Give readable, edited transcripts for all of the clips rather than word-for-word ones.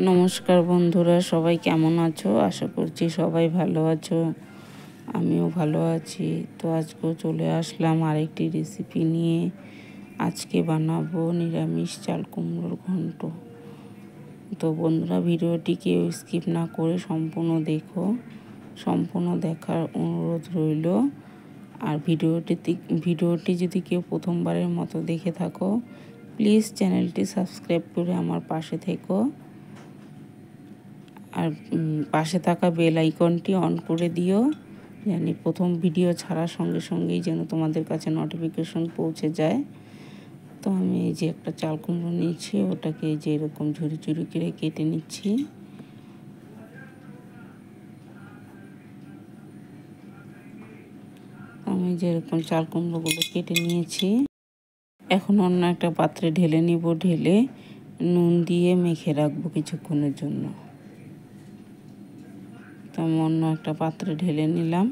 নমস্কার বন্ধুরা, সবাই কেমন আছো? আশা করছি সবাই ভালো আছো। আমিও ভালো আছি। তো আজকেও চলে আসলাম আরেকটি রেসিপি নিয়ে। আজকে বানাবো নিরামিষ চাল কুমড়োর ঘন্ট। তো বন্ধুরা, ভিডিওটি কেউ স্কিপ না করে সম্পূর্ণ দেখো। সম্পূর্ণ দেখার অনুরোধ রইল। আর ভিডিওটি যদি কেউ প্রথমবারের মতো দেখে থাকো, প্লিজ চ্যানেলটি সাবস্ক্রাইব করে আমার পাশে থেকো। আর পাশে থাকা বেল আইকনটি অন করে দিও, জানি প্রথম ভিডিও ছাড়ার সঙ্গে সঙ্গেই যেন তোমাদের কাছে নোটিফিকেশন পৌঁছে যায়। তো আমি এই যে একটা চাল কুমড়ো নিয়েছি, ওটাকে এই যে এরকম ঝুরি ঝুরি করে কেটে নিচ্ছি। আমি যে এরকম চাল কুমড়োগুলো কেটে নিয়েছি, এখন অন্য একটা পাত্রে ঢেলে নিব। ঢেলে নুন দিয়ে মেখে রাখবো কিছুক্ষণের জন্য। তো আমি অন্য একটা পাত্রে ঢেলে নিলাম।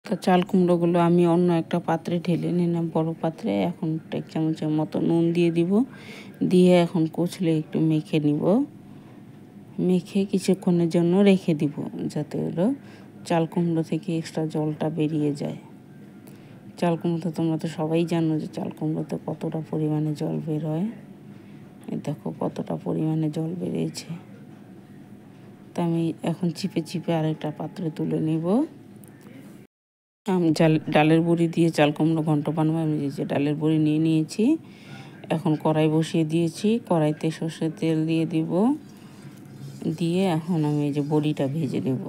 তো চাল কুমড়োগুলো আমি অন্য একটা পাত্রে ঢেলে নিলাম, বড় পাত্রে। এখন 1 চামচের মতো নুন দিয়ে দিব। দিয়ে এখন কচলে একটু মেখে নিব। মেখে কিছুক্ষণের জন্য রেখে দিব, যাতে হলো চাল কুমড়ো থেকে এক্সট্রা জলটা বেরিয়ে যায়। চাল কুমড়ো তোমরা তো সবাই জানো যে চাল কুমড়োতে কতটা পরিমাণে জল বের হয়। দেখো কতটা পরিমাণে জল বেরিয়েছে। তা আমি এখন চিপে চিপে আরেকটা পাত্রে তুলে নিব। আমি ডালের বড়ি দিয়ে চাল কুমড়ো ঘন্ট বানাবো। আমি যে ডালের বড়ি নিয়ে নিয়েছি, এখন কড়াই বসিয়ে দিয়েছি। কড়াইতে সর্ষের তেল দিয়ে দিব। দিয়ে এখন আমি এই যে বড়িটা ভেজে নেব।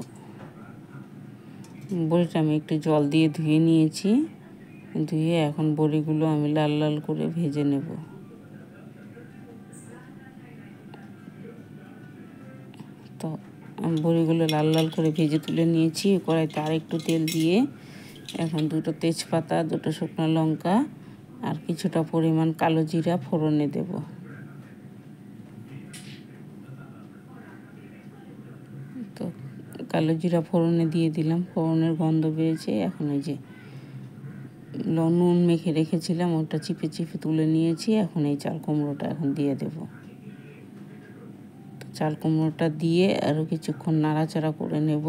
বড়িটা আমি একটু জল দিয়ে ধুয়ে নিয়েছি। ধুয়ে এখন বড়িগুলো আমি লাল লাল করে ভেজে নেব। তো আমি বড়িগুলো লাল লাল করে ভেজে তুলে নিয়েছি। কড়াইতে আরেকটু তেল দিয়ে এখন 2টো তেজপাতা, 2টো শুকনো লঙ্কা আর কিছুটা পরিমাণ কালো জিরা ফোড়নে দেব। তো কালো জিরা ফোড়নে দিয়ে দিলাম। ফোড়নের গন্ধ বেরিয়েছে। এখন এই যে নুন মেখে রেখেছিলাম, ওটা চিপে চিপে তুলে নিয়েছি। এখন এই চাল কুমড়োটা এখন দিয়ে দেব। তো চাল কুমড়োটা দিয়ে আরও কিছুক্ষণ নাড়াচাড়া করে নেব।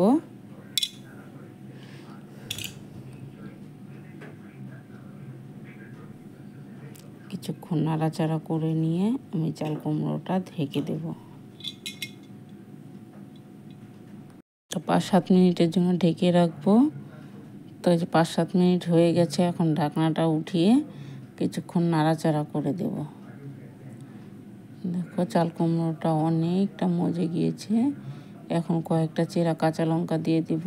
কিছুক্ষণ নাড়াচাড়া করে নিয়ে আমি চাল কুমড়োটা ঢেকে দেব। তো 5-7 মিনিটের জন্য ঢেকে রাখবো। তো এই যে 5-7 মিনিট হয়ে গেছে। এখন ঢাকনাটা উঠিয়ে কিছুক্ষণ নাড়াচাড়া করে দেব। দেখো চাল কুমড়োটা অনেকটা মজে গিয়েছে। এখন কয়েকটা চেরা কাঁচা লঙ্কা দিয়ে দিব।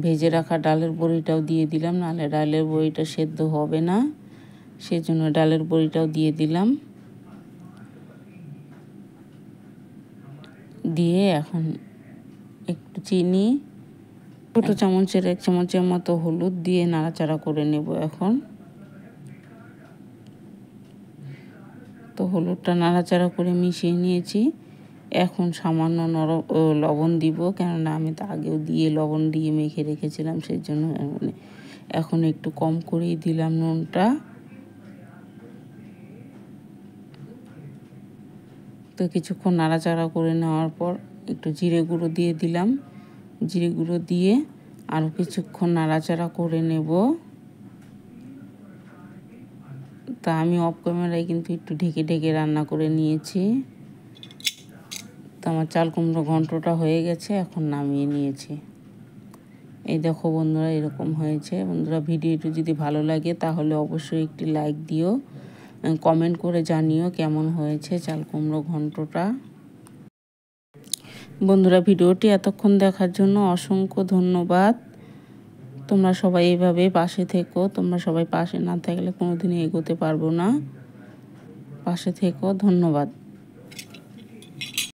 ভেজে রাখা ডালের বড়িটাও দিয়ে দিলাম, নাহলে ডালের বড়িটা সেদ্ধ হবে না। সেজন্য ডালের বড়িটাও দিয়ে দিলাম। দিয়ে এখন একটু চিনি, ছোটো চামচের 1 চামচের মতো হলুদ দিয়ে নাড়াচাড়া করে নেব। এখন তো হলুদটা নাড়াচাড়া করে মিশিয়ে নিয়েছি। এখন সামান্য লবণ দিব, কেননা আমি তো আগেও দিয়ে লবণ দিয়ে মেখে রেখেছিলাম, সেই জন্য এখন একটু কম করেই দিলাম নুনটা। তো কিছুক্ষণ নাড়াচাড়া করে নেওয়ার পর একটু জিরে গুঁড়ো দিয়ে দিলাম। জিরে গুঁড়ো দিয়ে আরও কিছুক্ষণ নাড়াচাড়া করে নেব। তা আমি অফ ক্যামেরায় কিন্তু একটু ঢেকে ঢেকে রান্না করে নিয়েছি। তো আমার চাল কুমড়ো ঘন্টটা হয়ে গেছে, এখন নামিয়ে নিয়েছি। এই দেখো বন্ধুরা, এরকম হয়েছে। বন্ধুরা, ভিডিওটি যদি ভালো লাগে তাহলে অবশ্যই একটি লাইক দিও, কমেন্ট করে জানিও কেমন হয়েছে চাল কুমড়ো ঘন্টটা। বন্ধুরা, ভিডিওটি এতক্ষণ দেখার জন্য অসংখ্য ধন্যবাদ। তোমরা সবাই এইভাবে পাশে থেকো। তোমরা সবাই পাশে না থাকলে কোনোদিনই এগোতে পারবো না। পাশে থেকো। ধন্যবাদ।